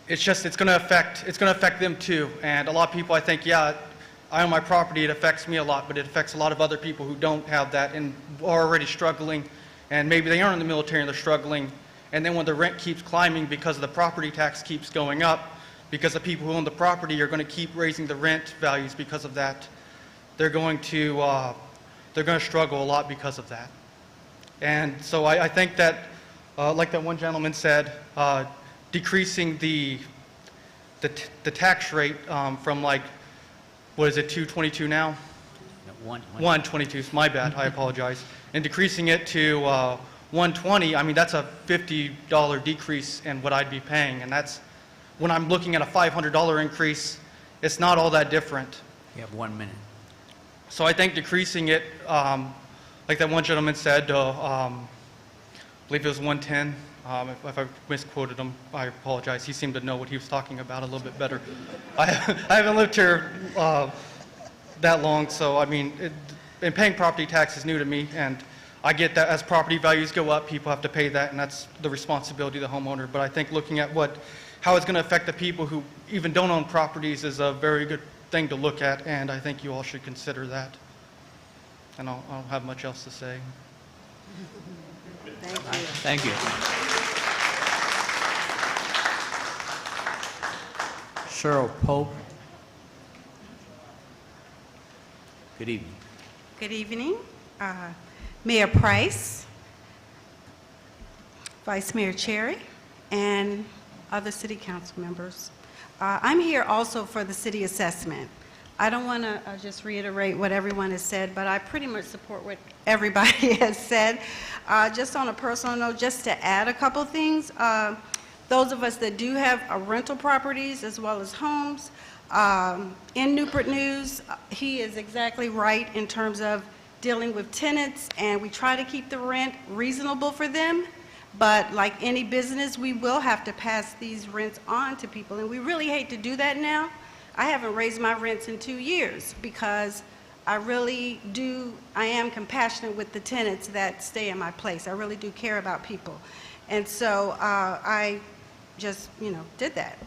it's going to affect them too. And a lot of people, I think, yeah, I own my property, it affects me a lot, but it affects a lot of other people who don't have that and are already struggling. And maybe they aren't in the military and they're struggling. And then when the rent keeps climbing because the property tax keeps going up, because the people who own the property are going to keep raising the rent values because of that, they're going to struggle a lot because of that. And so I think that, like that one gentleman said, decreasing the tax rate from like, what is it, 222 now? 122, my bad, I apologize. And decreasing it to 120, I mean, that's a $50 decrease in what I'd be paying. And that's, when I'm looking at a $500 increase, it's not all that different. You have 1 minute. So I think decreasing it, like that one gentleman said, I believe it was 110. If I misquoted him, I apologize. He seemed to know what he was talking about a little bit better. I haven't lived here that long, so I mean, and paying property tax is new to me, and I get that as property values go up, people have to pay that, and that's the responsibility of the homeowner. But I think looking at how it's going to affect the people who even don't own properties is a very good thing to look at, and I think you all should consider that. And I don't have much else to say. Thank you. Cheryl Pope. Good evening. Good evening. Mayor Price, Vice Mayor Cherry, and other city council members. I'm here also for the city assessment. I don't want to just reiterate what everyone has said, but I pretty much support what everybody has said. Just on a personal note, just to add a couple things, those of us that do have rental properties as well as homes, in Newport News, he is exactly right in terms of dealing with tenants, and we try to keep the rent reasonable for them. But like any business, we will have to pass these rents on to people, and we really hate to do that now. I haven't raised my rents in 2 years because I am compassionate with the tenants that stay in my place. I really do care about people. And so I just, did that.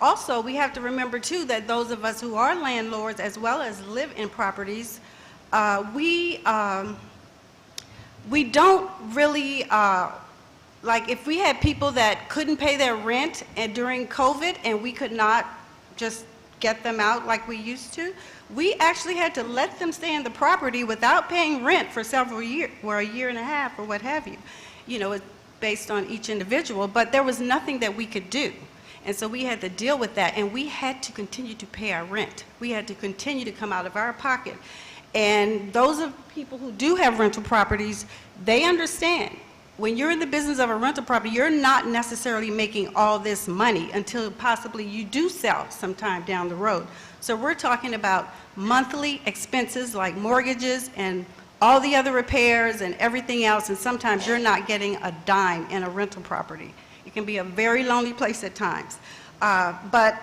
Also, we have to remember too that those of us who are landlords as well as live in properties, we don't really, like if we had people that couldn't pay their rent during COVID and we could not just get them out like we used to, we actually had to let them stay in the property without paying rent for several years, or a year and a half, or what have you. It's based on each individual, but there was nothing that we could do. And so we had to deal with that, and we had to continue to pay our rent. We had to continue to come out of our pocket. And those of people who do have rental properties, they understand. When you're in the business of a rental property, you're not necessarily making all this money until possibly you do sell sometime down the road. So we're talking about monthly expenses like mortgages and all the other repairs and everything else, and sometimes you're not getting a dime in a rental property. It can be a very lonely place at times. But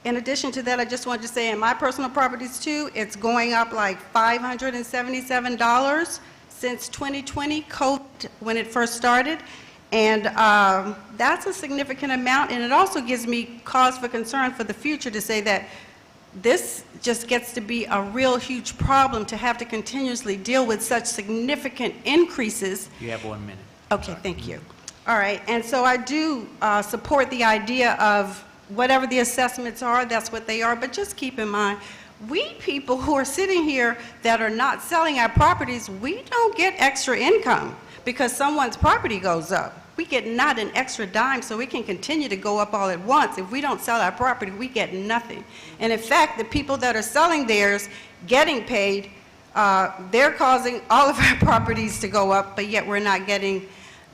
in addition to that, I just wanted to say in my personal properties too, it's going up like $577 since 2020, COVID, when it first started. And that's a significant amount, and it also gives me cause for concern for the future to say that this just gets to be a real huge problem to have to continuously deal with such significant increases. You have 1 minute. Okay, thank you. All right, and so I do support the idea of whatever the assessments are, that's what they are, but just keep in mind, we people who are sitting here that are not selling our properties, we don't get extra income because someone's property goes up. We get not an extra dime, so we can continue to go up all at once. If we don't sell our property, we get nothing. And in fact, the people that are selling theirs, getting paid, they're causing all of our properties to go up, but yet we're not getting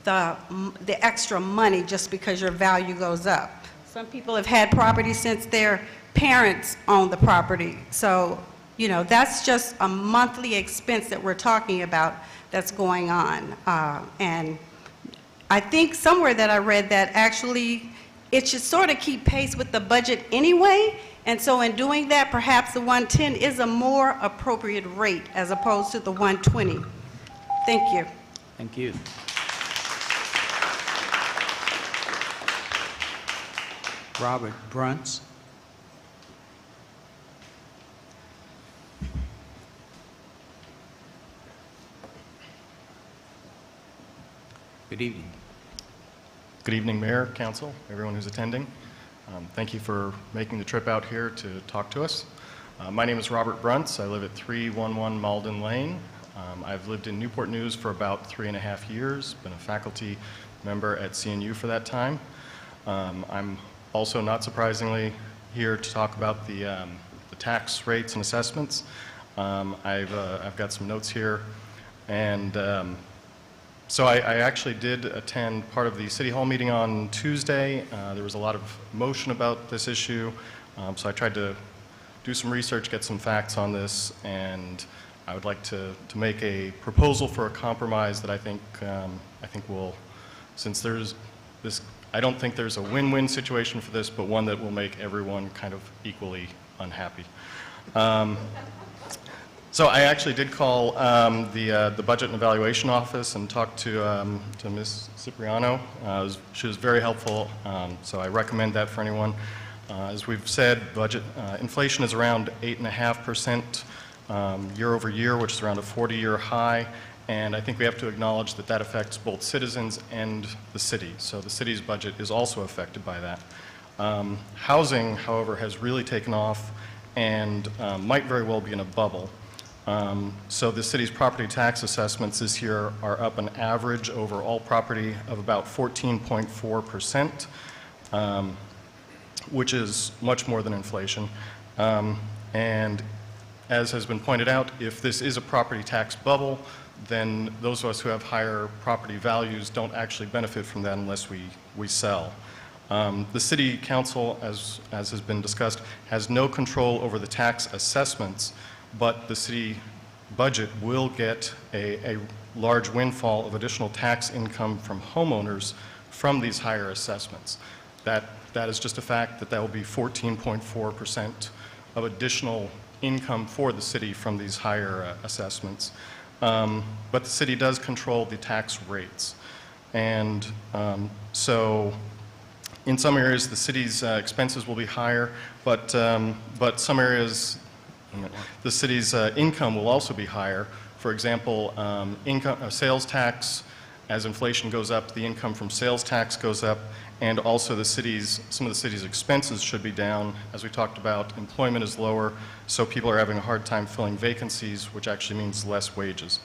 the extra money just because your value goes up. Some people have had property since their parents owned the property. So, you know, that's just a monthly expense that we're talking about that's going on. And I think somewhere that I read that actually it should sort of keep pace with the budget anyway. And so in doing that, perhaps the 110 is a more appropriate rate as opposed to the 120. Thank you. Thank you. Robert Bruntz. Good evening. Good evening, Mayor, Council, everyone who's attending. Thank you for making the trip out here to talk to us. My name is Robert Bruntz. I live at 311 Malden Lane. I've lived in Newport News for about 3.5 years, been a faculty member at CNU for that time. I'm also, not surprisingly, here to talk about the tax rates and assessments. I've got some notes here, and so I actually did attend part of the City Hall meeting on Tuesday. There was a lot of motion about this issue, so I tried to do some research, get some facts on this, and I would like to make a proposal for a compromise that I think will, since there's this, I don't think there's a win-win situation for this, but one that will make everyone kind of equally unhappy. So I actually did call the Budget and Evaluation Office and talked to Ms. Cipriano. She was very helpful, so I recommend that for anyone. As we've said, budget inflation is around 8.5% year over year, which is around a 40-year high, and I think we have to acknowledge that that affects both citizens and the city. So the city's budget is also affected by that. Housing, however, has really taken off and might very well be in a bubble. So the city's property tax assessments this year are up an average over all property of about 14.4%, which is much more than inflation. And as has been pointed out, if this is a property tax bubble, then those of us who have higher property values don't actually benefit from that unless we sell. The City Council, as has been discussed, has no control over the tax assessments, but the city budget will get a large windfall of additional tax income from homeowners from these higher assessments. That is just a fact that will be 14.4% of additional income for the city from these higher assessments. But the city does control the tax rates. And so in some areas the city's expenses will be higher, but some areas the city's income will also be higher. For example, sales tax, as inflation goes up, the income from sales tax goes up, and also some of the city's expenses should be down. As we talked about, employment is lower, so people are having a hard time filling vacancies, which actually means less wages.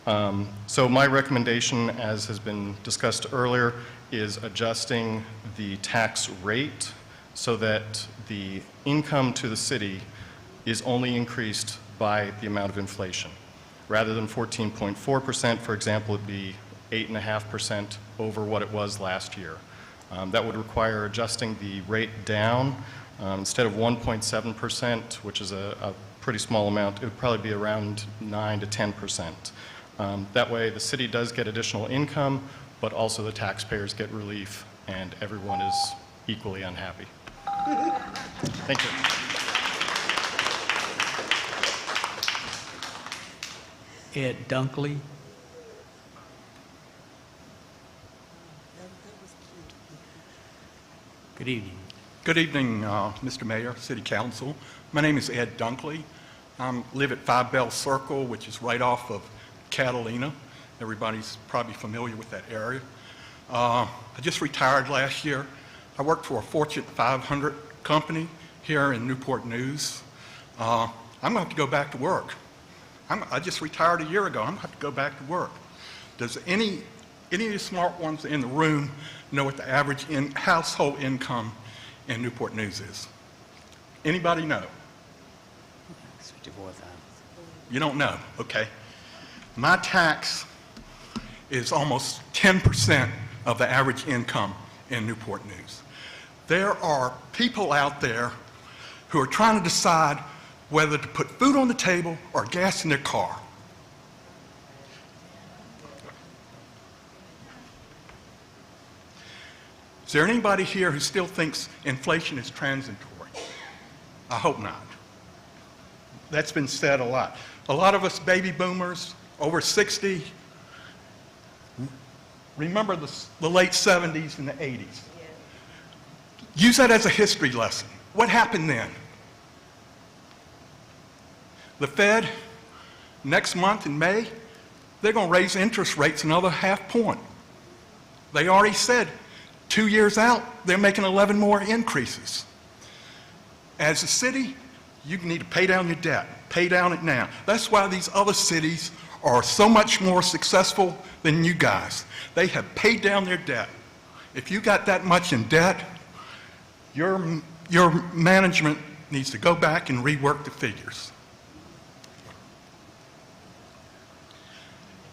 So my recommendation, as has been discussed earlier, is adjusting the tax rate so that the income to the city is only increased by the amount of inflation. Rather than 14.4%, for example, it'd be 8.5% over what it was last year. That would require adjusting the rate down. Instead of 1.7%, which is a pretty small amount, it would probably be around 9 to 10%. That way the city does get additional income, but also the taxpayers get relief, and everyone is equally unhappy. Thank you. Ed Dunkley. Good evening. Good evening, Mr. Mayor, City Council. My name is Ed Dunkley. I live at 5 Bell Circle, which is right off of Catalina. Everybody's probably familiar with that area. I just retired last year. I worked for a Fortune 500 company here in Newport News. I'm going to have to go back to work. I just retired a year ago. I'm going to have to go back to work. Does any of the smart ones in the room know what the average household income in Newport News is? Anybody know? 54,000. You don't know? Okay. My tax is almost 10% of the average income in Newport News. There are people out there who are trying to decide whether to put food on the table or gas in their car. Is there anybody here who still thinks inflation is transitory? I hope not. That's been said a lot. A lot of us baby boomers over 60 remember the late 70s and the 80s. Use that as a history lesson. What happened then? The Fed, next month in May, they're going to raise interest rates another half point. They already said 2 years out, they're making 11 more increases. As a city, you need to pay down your debt. Pay down it now. That's why these other cities are so much more successful than you guys. They have paid down their debt. If you got that much in debt, your management needs to go back and rework the figures.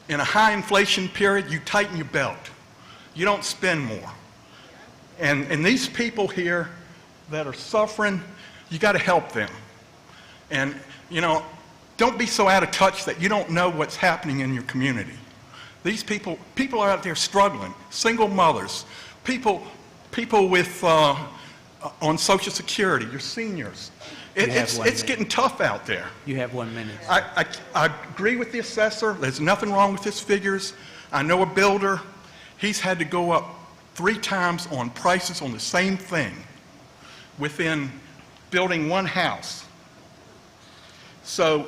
In a high inflation period, you tighten your belt. You don't spend more. And these people here that are suffering, you got to help them. And, you know, don't be so out of touch that you don't know what's happening in your community. These people are out there struggling, single mothers, people with, on Social Security, your seniors. It's getting tough out there. You have 1 minute. I agree with the assessor. There's nothing wrong with his figures. I know a builder. He's had to go up 3 times on prices on the same thing within building one house. So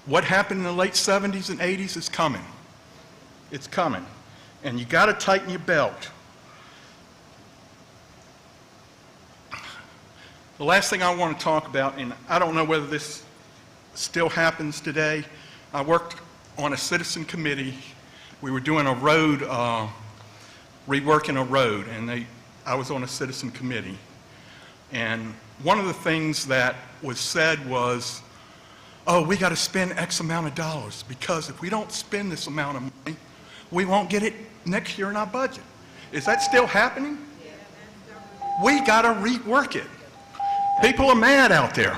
what happened in the late 70s and 80s is coming. It's coming. And you got to tighten your belt. The last thing I want to talk about, and I don't know whether this still happens today, I worked on a citizen committee. We were doing a road, reworking a road, and I was on a citizen committee. And one of the things that was said was, oh, we got to spend X amount of dollars, because if we don't spend this amount of money, we won't get it next year in our budget. Is that still happening? We got to rework it. People are mad out there.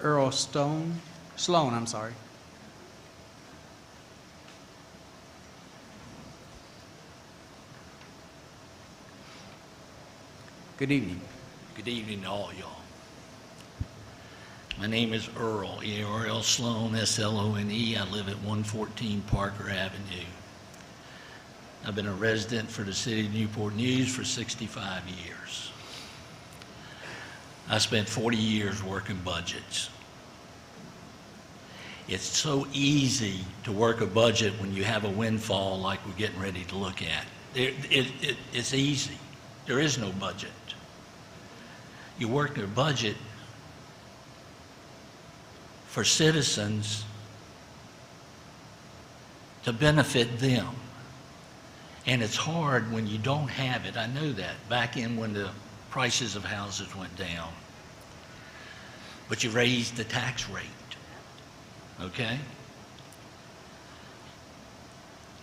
Earl Sloan, I'm sorry. Good evening. Good evening to all y'all. My name is Earl, E-R-L Sloan, S-L-O-N-E. I live at 114 Parker Avenue. I've been a resident for the City of Newport News for 65 years. I spent 40 years working budgets. It's so easy to work a budget when you have a windfall like we're getting ready to look at. It's easy. There is no budget. You work your budget for citizens to benefit them. And it's hard when you don't have it. I know that back in when the prices of houses went down. But you raised the tax rate, okay?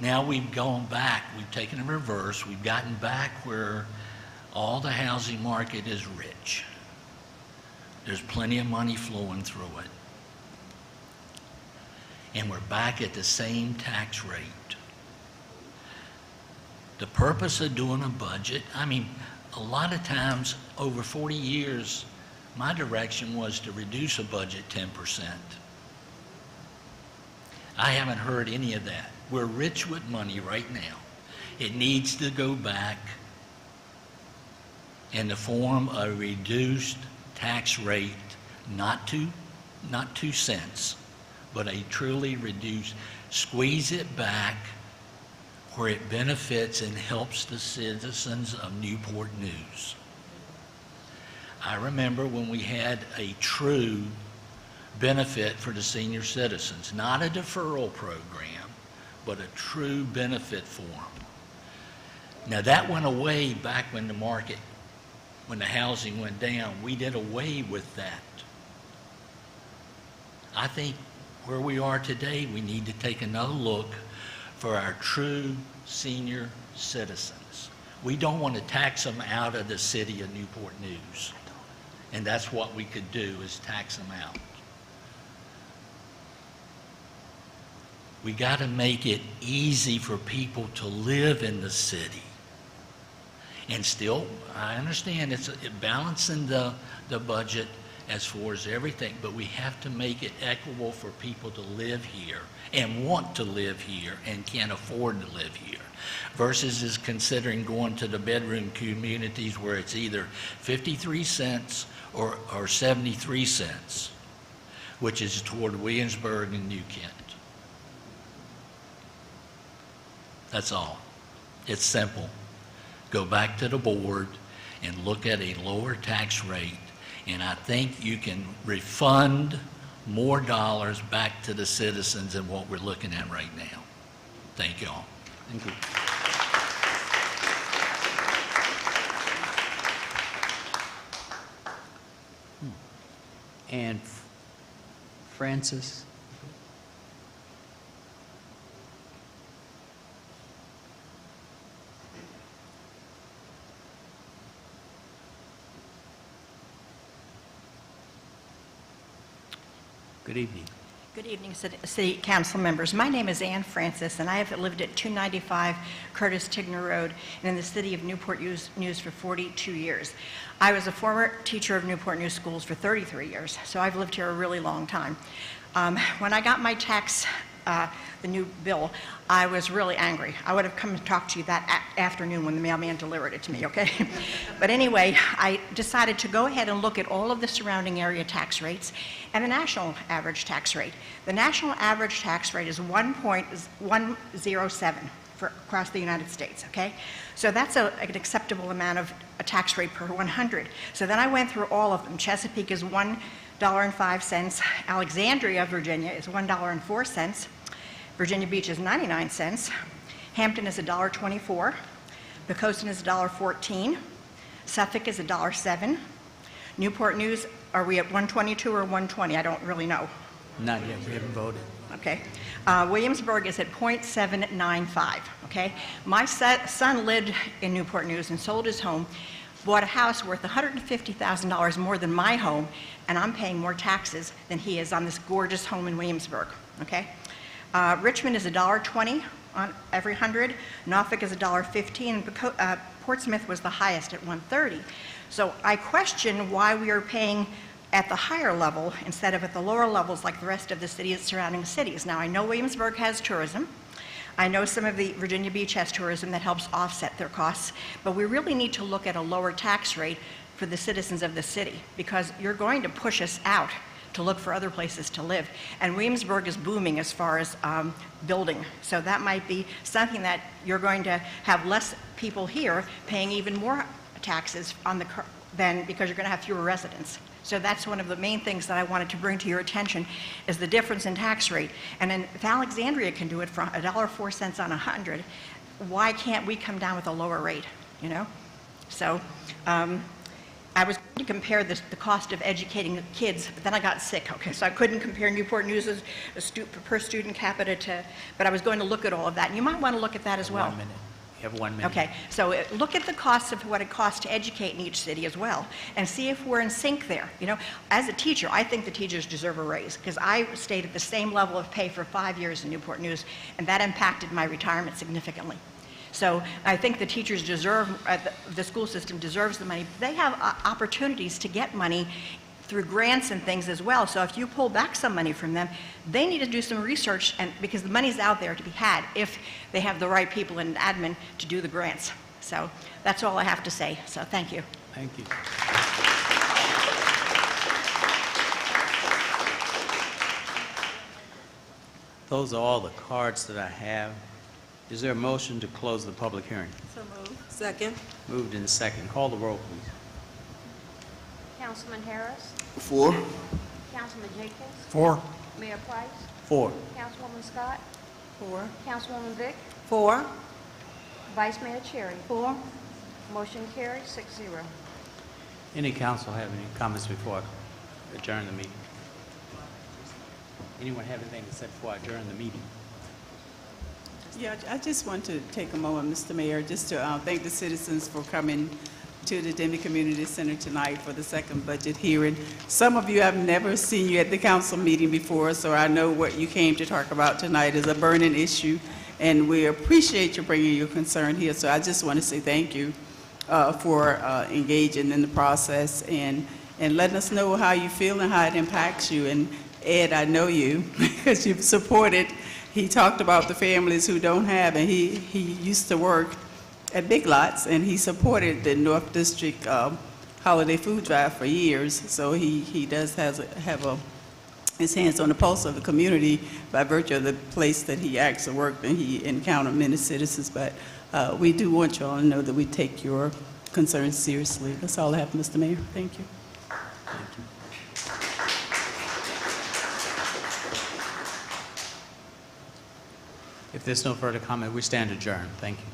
Now we've gone back, we've taken a reverse, we've gotten back where all the housing market is rich. There's plenty of money flowing through it. And we're back at the same tax rate. The purpose of doing a budget, I mean, a lot of times over 40 years, my direction was to reduce a budget 10%. I haven't heard any of that. We're rich with money right now. It needs to go back in the form of a reduced tax rate, not 2 cents, but a truly reduced, squeeze it back where it benefits and helps the citizens of Newport News. I remember when we had a true benefit for the senior citizens, not a deferral program, but a true benefit for them. Now that went away back when the market, when the housing went down. We did away with that. I think where we are today, we need to take another look for our true senior citizens. We don't want to tax them out of the city of Newport News. And that's what we could do, is tax them out. We got to make it easy for people to live in the city. And still, I understand it's balancing the budget as far as everything, but we have to make it equitable for people to live here and want to live here and can afford to live here, versus is considering going to the bedroom communities where it's either 53 cents or 73 cents, which is toward Williamsburg and New Kent. That's all. It's simple. Go back to the board and look at a lower tax rate, and I think you can refund more dollars back to the citizens than what we're looking at right now. Thank you all. Thank you. And Francis? Good evening. Good evening, City Council members. My name is Ann Francis, and I have lived at 295 Curtis Tigner Road and in the city of Newport News for 42 years. I was a former teacher of Newport News schools for 33 years, so I've lived here a really long time. When I got my tax, the new bill, I was really angry. I would have come and talked to you that afternoon when the mailman delivered it to me, okay? But anyway, I decided to go ahead and look at all of the surrounding area tax rates and the national average tax rate. The national average tax rate is 1.107 across the United States, okay? So that's an acceptable amount of a tax rate per 100. So then I went through all of them. Chesapeake is $1.05. Alexandria, Virginia is $1.04. Virginia Beach is 99 cents. Hampton is $1.24. Pecoston is $1.14. Suffolk is $1.07. Newport News, are we at 122 or 120? I don't really know. Not yet, we haven't voted. Okay. Williamsburg is at 0.795, okay? My son lived in Newport News and sold his home, bought a house worth $150,000 more than my home, and I'm paying more taxes than he is on this gorgeous home in Williamsburg, okay? Richmond is $1.20 on every 100. Norfolk is $1.15. And Portsmouth was the highest at $1.30. So I question why we are paying at the higher level instead of at the lower levels like the rest of the surrounding cities. Now, I know Williamsburg has tourism. I know some of the Virginia Beach has tourism that helps offset their costs, but we really need to look at a lower tax rate for the citizens of the city, because you're going to push us out to look for other places to live. And Williamsburg is booming as far as building. So that might be something that you're going to have less people here paying even more taxes on because you're going to have fewer residents. So that's one of the main things that I wanted to bring to your attention, is the difference in tax rate. And then if Alexandria can do it for $1.04 on 100, why can't we come down with a lower rate, you know? So I was going to compare the cost of educating kids, but then I got sick, okay? So I couldn't compare Newport News' per student capita to, but I was going to look at all of that. And you might want to look at that as well. 1 minute. You have 1 minute. Okay, so look at the costs of what it costs to educate in each city as well, and see if we're in sync there. You know, as a teacher, I think the teachers deserve a raise, because I stayed at the same level of pay for 5 years in Newport News, and that impacted my retirement significantly. So I think the teachers deserve, the school system deserves the money. They have opportunities to get money through grants and things as well. So if you pull back some money from them, they need to do some research, and because the money's out there to be had if they have the right people in admin to do the grants. So that's all I have to say. So thank you. Thank you. Those are all the cards that I have. Is there a motion to close the public hearing? So moved. Second. Moved in second. Call the roll, please. Councilman Harris, 4. Councilman Jenkins, 4. Mayor Price, 4. Councilwoman Scott, 4. Councilwoman Vick, 4. Vice Mayor Cherry. 4. Motion carried, 6-0. Any council have any comments before I adjourn the meeting? Anyone have anything to say before I adjourn the meeting? Yeah, I just want to take a moment, Mr. Mayor, just to thank the citizens for coming to the Denby Community Center tonight for the second budget hearing. Some of you, I've never seen you at the council meeting before, so I know what you came to talk about tonight is a burning issue, and we appreciate you bringing your concern here. So I just want to say thank you for engaging in the process and letting us know how you feel and how it impacts you. And Ed, I know you because you've supported. He talked about the families who don't have, and he used to work at Big Lots, and he supported the North District Holiday Food Drive for years. So he does have his hands on the pulse of the community by virtue of the place that he actually worked, and he encountered many citizens. But we do want you all to know that we take your concerns seriously. That's all I have, Mr. Mayor. Thank you. Thank you. If there's no further comment, we stand adjourned. Thank you.